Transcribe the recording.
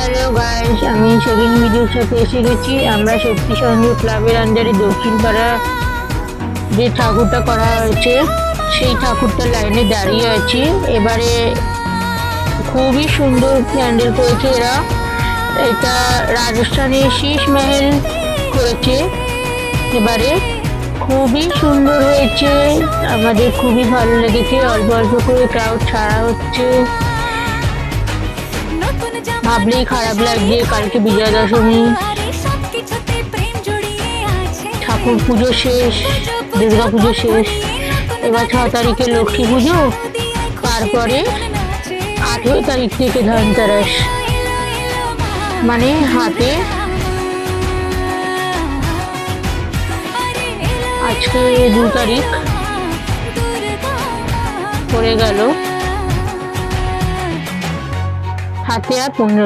Hello guys, আমি second ভিডিওর সাথে এসে গেছি। আমরা শক্তি সংযোগ ক্লাবের আন্ডারে দক্ষিণ পাড়া যে ঠাকুরটা করা হয়েছে সেই ঠাকুরটার লাইনে দাঁড়িয়ে আছি। এবারে খুবই সুন্দর প্যান্ডেল করেছে এরা। এটা রাজস্থানের শীষ মহল করেছে। এবারে খুবই সুন্দর হয়েছে, আমাদের খুবই ভালো লেগেছে। অল্প অল্প করে ক্রাউড ছাড়া হচ্ছে, ভাবলেই খারাপ লাগছে। কালকে বিজয়া দশমী, ঠাকুর পুজো শেষ, দুর্গা পুজো শেষ, এবার 6 তারিখে লক্ষ্মী পুজো, তারপরে 18 তারিখ থেকে ধনতেরাস, মানে হাতে আজকে 2 তারিখ পড়ে গেল, হাতে আর 15